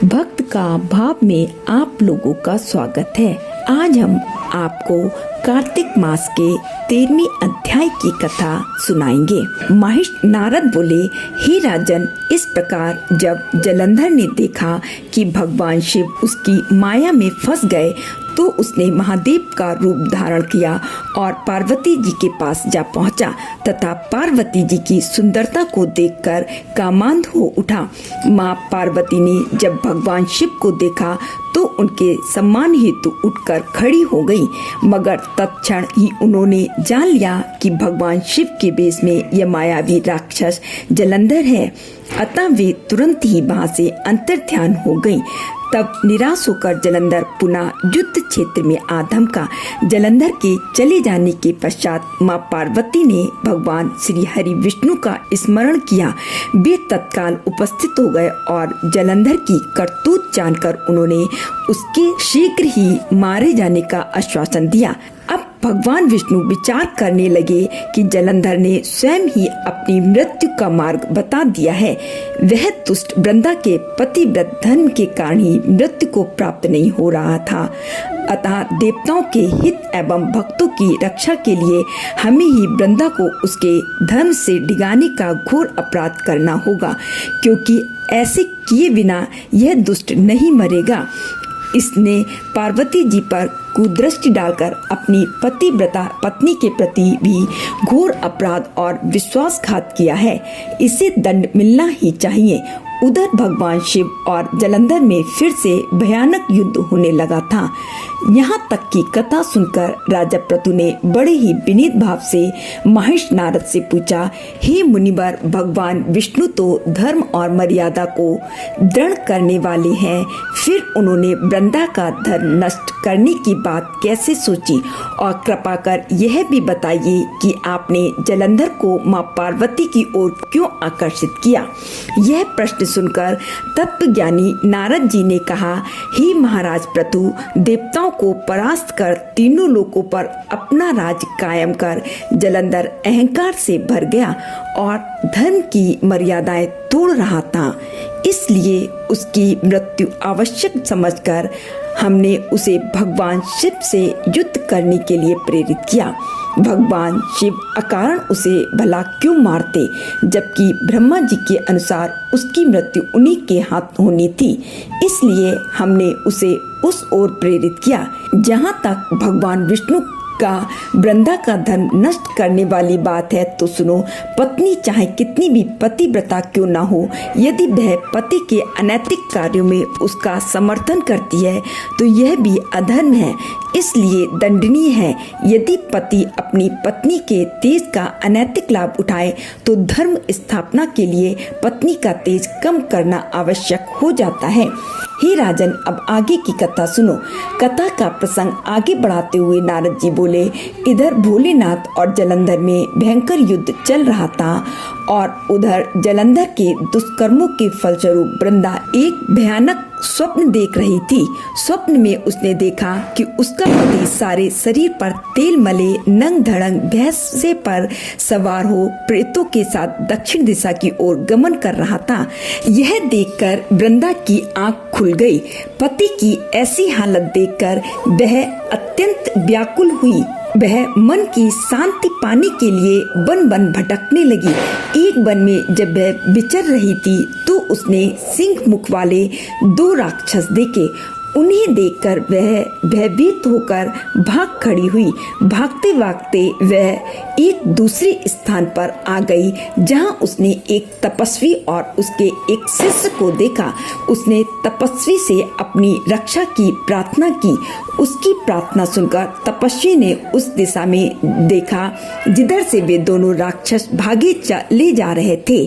भक्त का भाव में आप लोगों का स्वागत है। आज हम आपको कार्तिक मास के 13वें अध्याय की कथा सुनाएंगे। महिष नारद बोले, हे राजन, इस प्रकार जब जलंधर ने देखा कि भगवान शिव उसकी माया में फंस गए तो उसने महादेव का रूप धारण किया और पार्वती जी के पास जा पहुंचा तथा पार्वती जी की सुंदरता को देखकर कामांध हो उठा। माँ पार्वती ने जब भगवान शिव को देखा तो उनके सम्मान हेतु उठकर खड़ी हो गई, मगर तत्क्षण ही उन्होंने जान लिया कि भगवान शिव के वेश में यह मायावी राक्षस जलंधर है। अतः वे तुरंत ही वहां से अंतर्ध्यान हो गई। तब निराश होकर जलंधर पुनः युद्ध क्षेत्र में आ धमका। जलंधर के चले जाने के पश्चात माँ पार्वती ने भगवान श्री हरि विष्णु का स्मरण किया। वे तत्काल उपस्थित हो गए और जलंधर की करतूत जानकर उन्होंने उसके शीघ्र ही मारे जाने का आश्वासन दिया। अब भगवान विष्णु विचार करने लगे कि जलंधर ने स्वयं ही अपनी मृत्यु का मार्ग बता दिया है। वह दुष्ट वृंदा के पतिव्रत धर्म के कारण ही मृत्यु को प्राप्त नहीं हो रहा था। अतः देवताओं के हित एवं भक्तों की रक्षा के लिए हमें ही वृंदा को उसके धर्म से डिगाने का घोर अपराध करना होगा, क्योंकि ऐसे किए बिना यह दुष्ट नहीं मरेगा। इसने पार्वती जी पर कुदृष्टि डालकर अपनी पतिव्रता पत्नी के प्रति भी घोर अपराध और विश्वासघात किया है। इसे दंड मिलना ही चाहिए। उधर भगवान शिव और जलंधर में फिर से भयानक युद्ध होने लगा था। यहाँ तक की कथा सुनकर राजा प्रतु ने बड़े ही विनीत भाव से महिष नारद से पूछा, हे मुनिवर, भगवान विष्णु तो धर्म और मर्यादा को दृढ़ करने वाले हैं, फिर उन्होंने वृंदा का धर्म नष्ट करने की बात कैसे सोची? और कृपा कर यह भी बताइए कि आपने जलंधर को माँ पार्वती की ओर क्यों आकर्षित किया? यह प्रश्न सुनकर तत्वज्ञानी नारद जी ने कहा, हे महाराज प्रतु, देवताओं को परास्त कर तीनों लोकों पर अपना राज कायम कर जलंधर अहंकार से भर गया और धर्म की मर्यादाएं तोड़ रहा था। इसलिए उसकी मृत्यु आवश्यक समझकर हमने उसे भगवान शिव से युद्ध करने के लिए प्रेरित किया। भगवान शिव अकारण उसे भला क्यों मारते, जबकि ब्रह्मा जी के अनुसार उसकी मृत्यु उन्हीं के हाथ होनी थी। इसलिए हमने उसे उस ओर प्रेरित किया। जहाँ तक भगवान विष्णु का वृंदा का धर्म नष्ट करने वाली बात है तो सुनो। पत्नी चाहे कितनी भी पतिव्रता क्यों ना हो, यदि वह पति के अनैतिक कार्यों में उसका समर्थन करती है तो यह भी अधर्म है, इसलिए दंडनीय है। यदि पति अपनी पत्नी के तेज का अनैतिक लाभ उठाए तो धर्म स्थापना के लिए पत्नी का तेज कम करना आवश्यक हो जाता है। हे राजन, अब आगे की कथा सुनो। कथा का प्रसंग आगे बढ़ाते हुए नारद जी बोले, इधर भोलेनाथ और जलंधर में भयंकर युद्ध चल रहा था और उधर जलंधर के दुष्कर्मों के फलस्वरूप वृंदा एक भयानक स्वप्न देख रही थी। स्वप्न में उसने देखा कि उसका पति सारे शरीर पर तेल मले नंग धड़ंग भैंसे पर सवार हो प्रेतों के साथ दक्षिण दिशा की ओर गमन कर रहा था। यह देखकर वृंदा की आंख खुल गई। पति की ऐसी हालत देखकर वह अत्यंत व्याकुल हुई। वह मन की शांति पाने के लिए वन वन भटकने लगी। एक वन में जब वह विचर रही थी तो उसने सिंह मुख वाले 2 राक्षस देखे। उन्हें देखकर वह भयभीत होकर भाग खड़ी हुई। भागते भागते वह एक दूसरे स्थान पर आ गई जहां उसने एक तपस्वी और उसके एक शिष्य को देखा। उसने तपस्वी से अपनी रक्षा की प्रार्थना की। उसकी प्रार्थना सुनकर तपस्वी ने उस दिशा में देखा जिधर से वे दोनों राक्षस भागे ले जा रहे थे।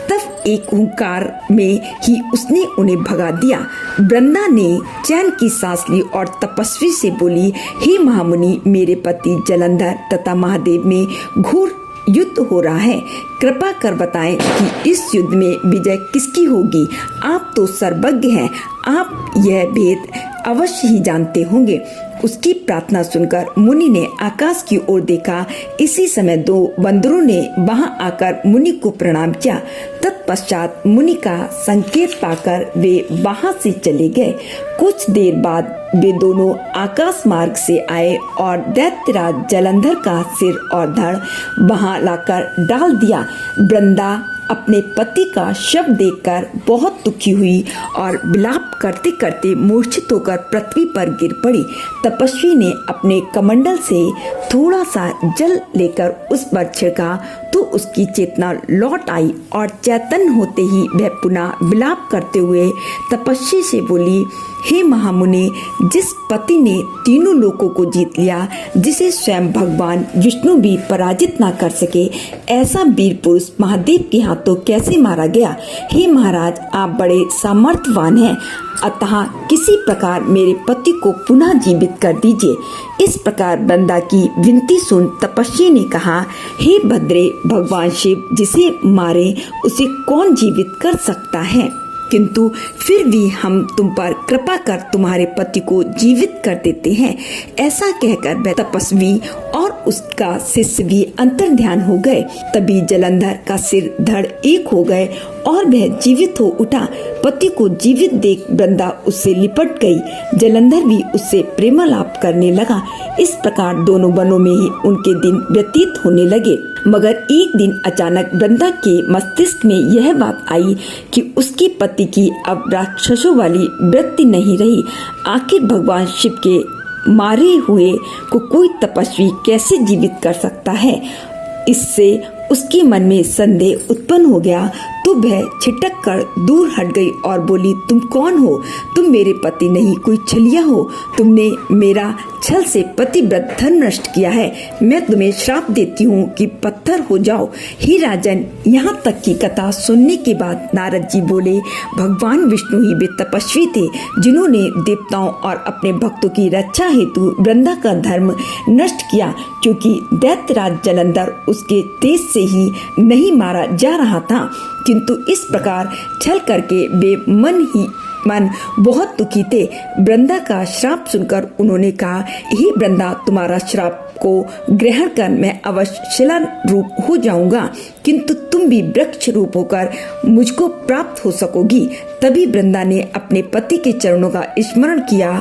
तब एक हुंकार में ही उसने उन्हें भगा दिया। वृंदा ने चैन की सांस ली और तपस्वी से बोली, हे महामुनि, मेरे पति जलंधर तथा महादेव में घोर युद्ध हो रहा है। कृपा कर बताएं कि इस युद्ध में विजय किसकी होगी? आप तो सर्वज्ञ हैं, आप यह भेद अवश्य ही जानते होंगे। उसकी प्रार्थना सुनकर मुनि ने आकाश की ओर देखा। इसी समय 2 बंदरों ने वहां आकर मुनि को प्रणाम किया। तत्पश्चात मुनि का संकेत पाकर वे वहां से चले गए। कुछ देर बाद वे दोनों आकाश मार्ग से आए और दैत्यराज जलंधर का सिर और धड़ वहां लाकर डाल दिया। वृंदा अपने पति का शव देखकर बहुत दुखी हुई और विलाप करते करते मूर्छित होकर पृथ्वी पर गिर पड़ी। तपस्वी ने अपने कमंडल से थोड़ा सा जल लेकर उस पर छिड़का तो उसकी चेतना लौट आई और चैतन्य होते ही वह पुनः विलाप करते हुए तपस्वी से बोली, हे महामुनि, जिस पति ने तीनों लोकों को जीत लिया, जिसे स्वयं भगवान विष्णु भी पराजित ना कर सके, ऐसा वीर पुरुष महादेव के हाथों कैसे मारा गया? हे महाराज, आप बड़े सामर्थ्यवान हैं, अतः किसी प्रकार मेरे पति को पुनः जीवित कर दीजिए। इस प्रकार वृंदा की विनती सुन तपस्वी ने कहा, हे भद्रे, भगवान शिव जिसे मारे उसे कौन जीवित कर सकता है? किंतु फिर भी हम तुम पर कृपा कर तुम्हारे पति को जीवित कर देते हैं। ऐसा कहकर वह तपस्वी और उसका शिष्य भी अंतर्ध्यान हो गए। तभी जलंधर का सिर धड़ एक हो गए और वह जीवित हो उठा। पति को जीवित देख वृंदा उससे लिपट गई। जलंधर भी उससे प्रेमालाप करने लगा। इस प्रकार दोनों वनों में ही उनके दिन व्यतीत होने लगे। मगर एक दिन अचानक वृंदा के मस्तिष्क में यह बात आई कि उसके पति की अब राक्षसों वाली वृत्ति नहीं रही। आखिर भगवान शिव के मारे हुए को कोई तपस्वी कैसे जीवित कर सकता है? इससे उसके मन में संदेह उत्पन्न हो गया। तो वह छिटक कर दूर हट गई और बोली, तुम कौन हो? तुम मेरे पति नहीं, कोई छलिया हो। तुमने मेरा छल से पतिव्रत धर्म नष्ट किया है। मैं तुम्हें श्राप देती हूँ कि पत्थर हो जाओ। हे राजन, यहाँ तक की कथा सुनने के बाद नारद जी बोले, भगवान विष्णु ही वे तपस्वी थे जिन्होंने देवताओं और अपने भक्तों की रक्षा हेतु वृंदा का धर्म नष्ट किया, क्योंकि दैत्यराज जलंधर उसके तेज से ही नहीं मारा जा रहा था। किंतु इस प्रकार छल करके वे मन बहुत दुखी थे। वृंदा का श्राप सुनकर उन्होंने कहा, हे वृंदा, तुम्हारा श्राप को ग्रहण कर मैं अवश्य शिला रूप हो जाऊंगा, किंतु तुम भी वृक्ष रूप होकर मुझको प्राप्त हो सकोगी। तभी वृंदा ने अपने पति के चरणों का स्मरण किया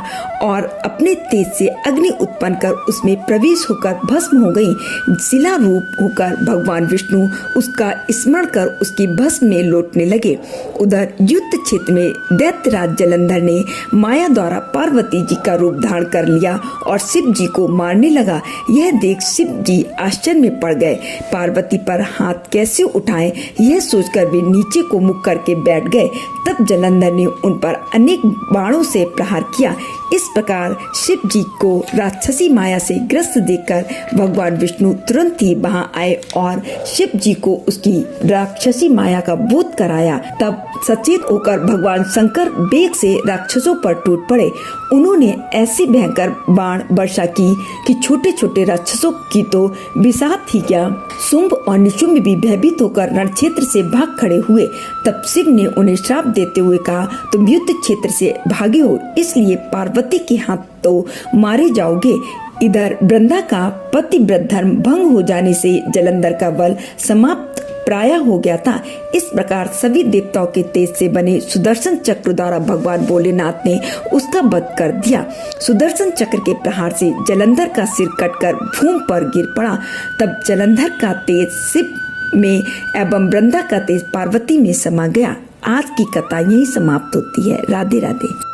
और अपने तेज से अग्नि उत्पन्न कर उसमें प्रवेश होकर भस्म हो गई। शिला रूप होकर भगवान विष्णु उसका स्मरण कर उसकी भस्म में लौटने लगे। उधर युद्ध क्षेत्र में दैत्यराज जलंधर ने माया द्वारा पार्वती जी का रूप धारण कर लिया और शिव जी को मारने लगा। यह देख शिव जी आश्चर्य में पड़ गए। पार्वती पर हाथ कैसे उठाएं यह सोचकर वे नीचे को मुख करके बैठ गए। तब जलंधर ने उन पर अनेक बाणों से प्रहार किया। इस प्रकार शिव जी को राक्षसी माया से ग्रस्त देखकर भगवान विष्णु तुरंत ही वहां आए और शिव जी को उसकी राक्षसी माया का बोध कराया। तब सचेत होकर भगवान शंकर वेग से राक्षसों पर टूट पड़े। उन्होंने ऐसी भयंकर बाण वर्षा की कि छोटे छोटे राक्षसों की तो विषाद ही क्या, शुंभ और निशुंभ भी भयभीत होकर रण क्षेत्र से भाग खड़े हुए। तब शिव ने उन्हें श्राप देते हुए कहा, तुम युद्ध क्षेत्र से भागे हो, इसलिए पार्वती के हाथ तो मारे जाओगे। इधर वृंदा का पतिव्रत धर्म भंग हो जाने से जलंधर का बल समाप्त प्राय हो गया था। इस प्रकार सभी देवताओं के तेज से बने सुदर्शन चक्र द्वारा भगवान भोलेनाथ ने उसका वध कर दिया। सुदर्शन चक्र के प्रहार से जलंधर का सिर कटकर भूमि पर गिर पड़ा। तब जलंधर का तेज शिव में एवं वृंदा का तेज पार्वती में समा गया। आज की कथा यही समाप्त होती है। राधे राधे।